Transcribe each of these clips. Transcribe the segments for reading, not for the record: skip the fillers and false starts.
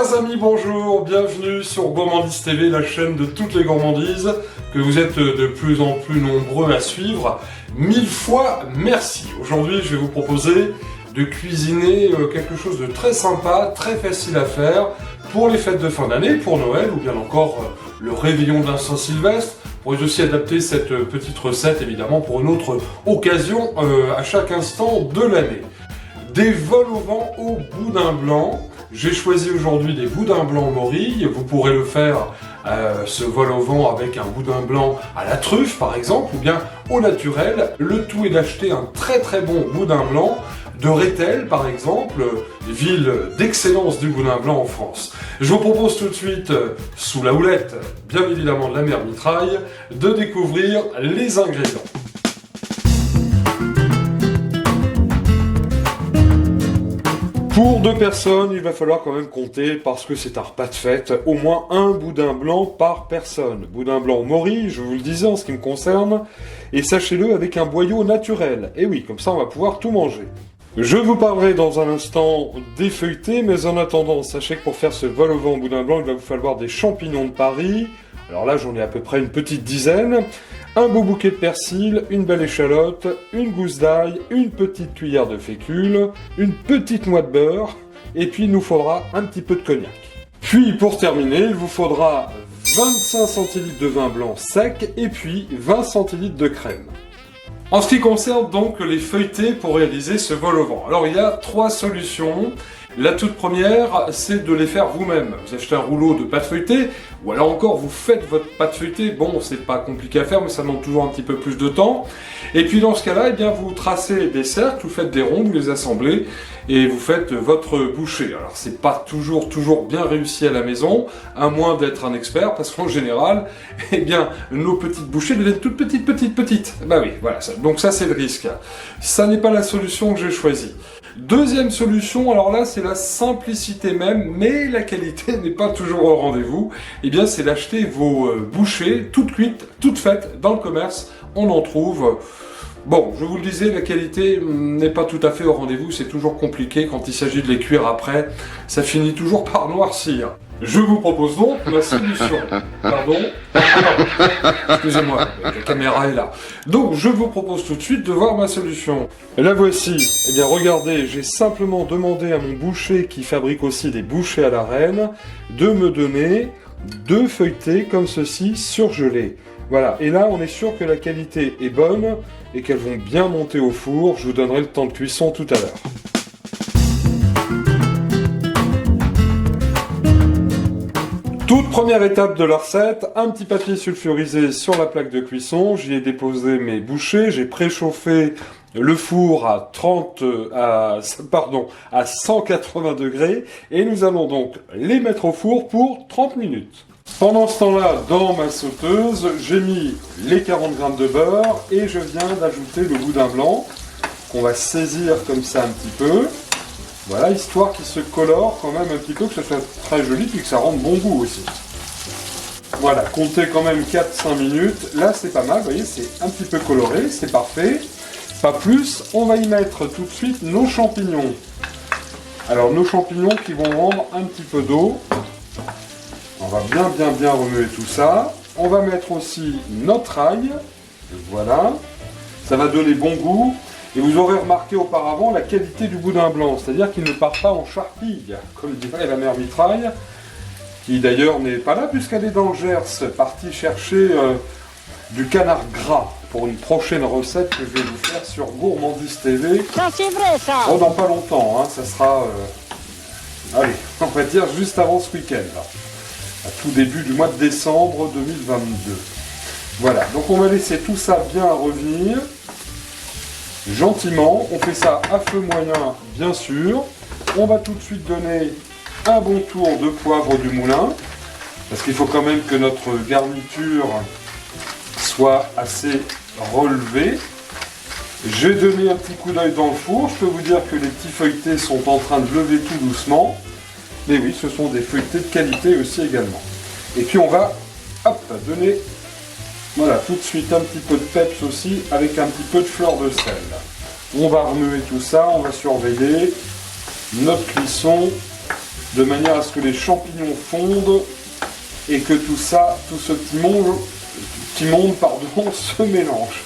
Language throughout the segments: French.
Chers amis, bonjour, bienvenue sur Gourmandise TV, la chaîne de toutes les gourmandises que vous êtes de plus en plus nombreux à suivre. 1000 fois merci. Aujourd'hui, je vais vous proposer de cuisiner quelque chose de très sympa, très facile à faire pour les fêtes de fin d'année, pour Noël ou bien encore le réveillon de la Saint-Sylvestre. Vous pourrez aussi adapter cette petite recette évidemment pour une autre occasion à chaque instant de l'année. Des vols au vent au boudin blanc. J'ai choisi aujourd'hui des boudins blancs morilles. Vous pourrez le faire ce vol au vent avec un boudin blanc à la truffe par exemple ou bien au naturel. Le tout est d'acheter un très bon boudin blanc de Rethel par exemple, ville d'excellence du boudin blanc en France. Je vous propose tout de suite, sous la houlette bien évidemment de la mère Mitraille, de découvrir les ingrédients. Pour 2 personnes, il va falloir quand même compter, parce que c'est un repas de fête, au moins un boudin blanc par personne. Boudin blanc morille, je vous le disais en ce qui me concerne, et sachez-le avec un boyau naturel. Et oui, comme ça on va pouvoir tout manger. Je vous parlerai dans un instant des feuilletés, mais en attendant, sachez que pour faire ce vol au vent au boudin blanc, il va vous falloir des champignons de Paris. Alors là, j'en ai à peu près une petite dizaine. Un beau bouquet de persil, une belle échalote, une gousse d'ail, une petite cuillère de fécule, une petite noix de beurre, et puis il nous faudra un petit peu de cognac. Puis pour terminer, il vous faudra 25 centilitres de vin blanc sec, et puis 20 centilitres de crème. En ce qui concerne donc les feuilletés pour réaliser ce vol au vent, alors il y a 3 solutions. La toute première, c'est de les faire vous-même. Vous achetez un rouleau de pâte feuilletée, ou alors encore vous faites votre pâte feuilletée. Bon, c'est pas compliqué à faire, mais ça demande toujours un petit peu plus de temps. Et puis dans ce cas-là, eh bien vous tracez des cercles, vous faites des ronds, vous les assemblez, et vous faites votre bouchée. Alors c'est pas toujours bien réussi à la maison, à moins d'être un expert, parce qu'en général, eh bien nos petites bouchées deviennent toutes petites. Bah oui, voilà. Donc ça c'est le risque. Ça n'est pas la solution que j'ai choisie. Deuxième solution, alors là c'est la simplicité même, mais la qualité n'est pas toujours au rendez-vous. Eh bien c'est d'acheter vos bouchées toutes cuites, toutes faites dans le commerce. On en trouve. Bon, je vous le disais, la qualité n'est pas tout à fait au rendez-vous. C'est toujours compliqué quand il s'agit de les cuire après. Ça finit toujours par noircir. Je vous propose donc la solution. Pardon. Excusez-moi, la caméra est là. Donc, je vous propose tout de suite de voir ma solution. Et la voici. Eh bien, regardez, j'ai simplement demandé à mon boucher, qui fabrique aussi des bouchées à la reine, de me donner 2 feuilletés comme ceci, surgelés. Voilà, et là, on est sûr que la qualité est bonne et qu'elles vont bien monter au four. Je vous donnerai le temps de cuisson tout à l'heure. Toute première étape de la recette, un petit papier sulfurisé sur la plaque de cuisson. J'y ai déposé mes bouchées, j'ai préchauffé le four à 180 degrés et nous allons donc les mettre au four pour 30 minutes. Pendant ce temps-là, dans ma sauteuse, j'ai mis les 40 g de beurre et je viens d'ajouter le boudin blanc qu'on va saisir comme ça un petit peu. Voilà, histoire qu'il se colore quand même un petit peu, que ce soit très joli, puis que ça rende bon goût aussi. Voilà, comptez quand même 4-5 minutes. Là, c'est pas mal, vous voyez, c'est un petit peu coloré, c'est parfait. Pas plus, on va y mettre tout de suite nos champignons. Alors, nos champignons qui vont rendre un petit peu d'eau. On va bien remuer tout ça. On va mettre aussi notre ail. Voilà, ça va donner bon goût. Et vous aurez remarqué auparavant la qualité du boudin blanc, c'est-à-dire qu'il ne part pas en charpille, comme dirait la mère Mitraille, qui d'ailleurs n'est pas là puisqu'elle est dans le Gers, partie chercher du canard gras pour une prochaine recette que je vais vous faire sur Gourmandise TV. Ça c'est vrai ça. Oh, dans pas longtemps, hein, ça sera, allez, on va dire juste avant ce week-end, là, à tout début du mois de décembre 2022. Voilà, donc on va laisser tout ça bien revenir. Gentiment, on fait ça à feu moyen bien sûr. On va tout de suite donner un bon tour de poivre du moulin, parce qu'il faut quand même que notre garniture soit assez relevée. J'ai donné un petit coup d'œil dans le four, je peux vous dire que les petits feuilletés sont en train de lever tout doucement. Mais oui, ce sont des feuilletés de qualité aussi également. Et puis on va donner... Voilà, tout de suite un petit peu de peps aussi, avec un petit peu de fleur de sel. On va remuer tout ça, on va surveiller notre cuisson de manière à ce que les champignons fondent et que tout ça, tout ce petit monde, se mélange.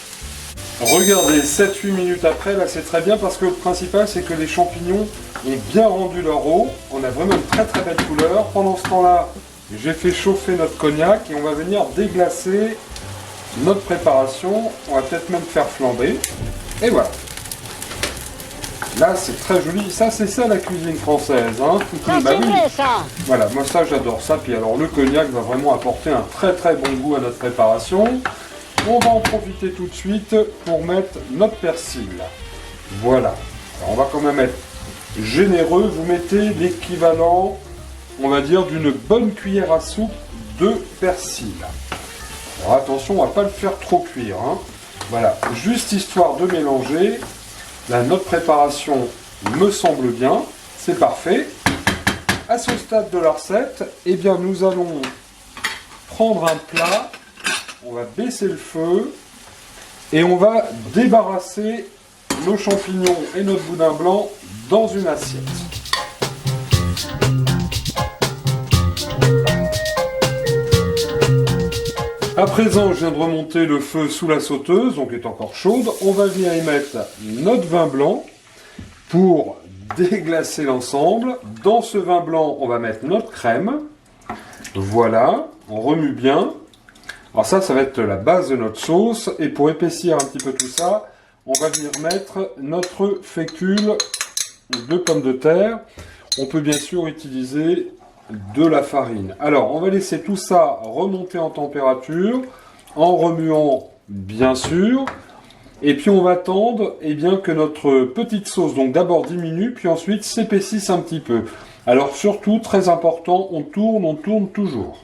Regardez, 7-8 minutes après, là c'est très bien parce que le principal c'est que les champignons ont bien rendu leur eau. On a vraiment une très très belle couleur. Pendant ce temps-là, j'ai fait chauffer notre cognac et on va venir déglacer notre préparation. On va peut-être même faire flamber. Et voilà. Là c'est très joli. Ça c'est ça la cuisine française. Hein. Ça bah, c'est oui. vrai ça. Voilà, moi ça j'adore ça. Puis alors le cognac va vraiment apporter un très très bon goût à notre préparation. On va en profiter tout de suite pour mettre notre persil. Voilà. Alors on va quand même être généreux. Vous mettez l'équivalent, on va dire, d'une bonne cuillère à soupe de persil. Alors attention, on va pas le faire trop cuire. Hein. Voilà, juste histoire de mélanger. Là, notre préparation me semble bien. C'est parfait. À ce stade de la recette, eh bien, nous allons prendre un plat. On va baisser le feu et on va débarrasser nos champignons et notre boudin blanc dans une assiette. À présent, je viens de remonter le feu sous la sauteuse, donc elle est encore chaude. On va venir y mettre notre vin blanc pour déglacer l'ensemble. Dans ce vin blanc, on va mettre notre crème. Voilà, on remue bien. Alors ça va être la base de notre sauce. Et pour épaissir un petit peu tout ça, on va venir mettre notre fécule de pommes de terre. On peut bien sûr utiliser de la farine. Alors, on va laisser tout ça remonter en température, en remuant bien sûr. Et puis on va attendre bien, que notre petite sauce, donc d'abord diminue, puis ensuite s'épaississe un petit peu. Alors surtout, très important, on tourne toujours.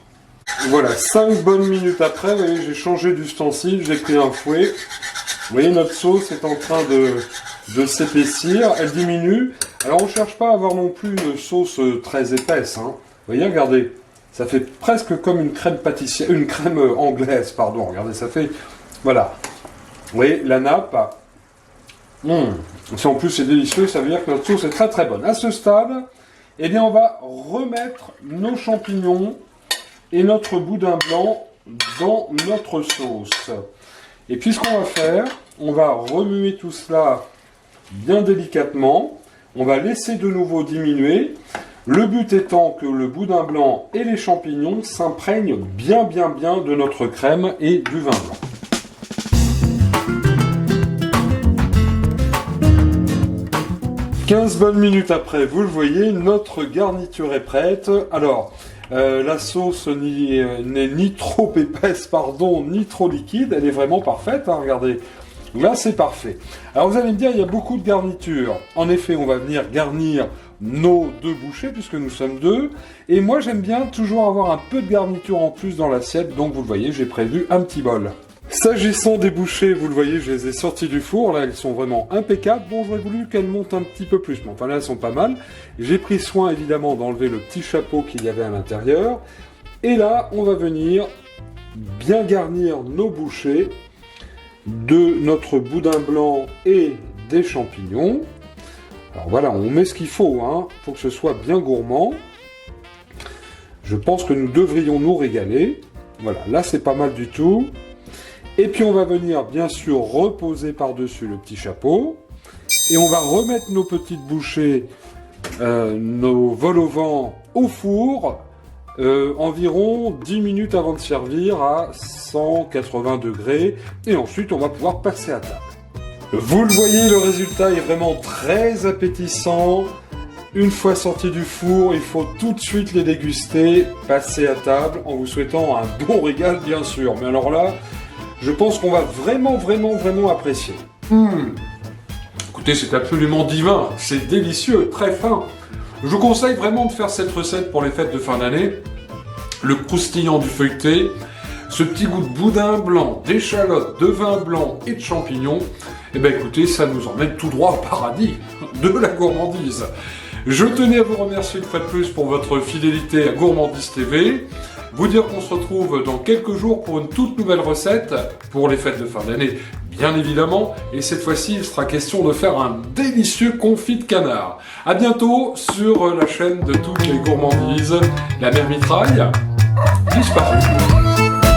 Voilà, 5 bonnes minutes après, vous voyez, j'ai changé d'ustensile, j'ai pris un fouet. Vous voyez, notre sauce est en train de s'épaissir, elle diminue. Alors on ne cherche pas à avoir non plus une sauce très épaisse. Hein. Vous voyez, regardez, ça fait presque comme une crème pâtissière, une crème anglaise, pardon. Regardez, ça fait, voilà. Vous voyez, la nappe. Si en plus c'est délicieux, ça veut dire que notre sauce est très très bonne. À ce stade, eh bien, on va remettre nos champignons et notre boudin blanc dans notre sauce. Et puis ce qu'on va faire, on va remuer tout cela bien délicatement. On va laisser de nouveau diminuer. Le but étant que le boudin blanc et les champignons s'imprègnent bien de notre crème et du vin blanc. « 15 bonnes minutes après, vous le voyez, notre garniture est prête. Alors, la sauce n'est ni trop épaisse, ni trop liquide. Elle est vraiment parfaite, hein, regardez. Là, c'est parfait. Alors, vous allez me dire, il y a beaucoup de garnitures. En effet, on va venir garnir nos 2 bouchées, puisque nous sommes 2. Et moi, j'aime bien toujours avoir un peu de garniture en plus dans l'assiette. Donc, vous le voyez, j'ai prévu un petit bol. S'agissant des bouchées, vous le voyez, je les ai sorties du four. Là, elles sont vraiment impeccables. Bon, j'aurais voulu qu'elles montent un petit peu plus. Mais enfin, là, elles sont pas mal. J'ai pris soin, évidemment, d'enlever le petit chapeau qu'il y avait à l'intérieur. Et là, on va venir bien garnir nos bouchées de notre boudin blanc et des champignons. Alors voilà, on met ce qu'il faut, hein, pour que ce soit bien gourmand. Je pense que nous devrions nous régaler. Voilà, là c'est pas mal du tout. Et puis on va venir bien sûr reposer par-dessus le petit chapeau. Et on va remettre nos petites bouchées, nos vols au vent au four, environ 10 minutes avant de servir à 180 degrés. Et ensuite on va pouvoir passer à table. Vous le voyez, le résultat est vraiment très appétissant. Une fois sorti du four, il faut tout de suite les déguster, passer à table, en vous souhaitant un bon régal bien sûr. Mais alors là, je pense qu'on va vraiment apprécier. Écoutez, c'est absolument divin, c'est délicieux, très fin. Je vous conseille vraiment de faire cette recette pour les fêtes de fin d'année. Le croustillant du feuilleté, ce petit goût de boudin blanc, d'échalote, de vin blanc et de champignons. Eh bien écoutez, ça nous emmène tout droit au paradis de la gourmandise. Je tenais à vous remercier une fois de plus pour votre fidélité à Gourmandise TV. Vous dire qu'on se retrouve dans quelques jours pour une toute nouvelle recette pour les fêtes de fin d'année, bien évidemment, et cette fois-ci il sera question de faire un délicieux confit de canard. A bientôt sur la chaîne de toutes les gourmandises, la mère mitraille, disparue.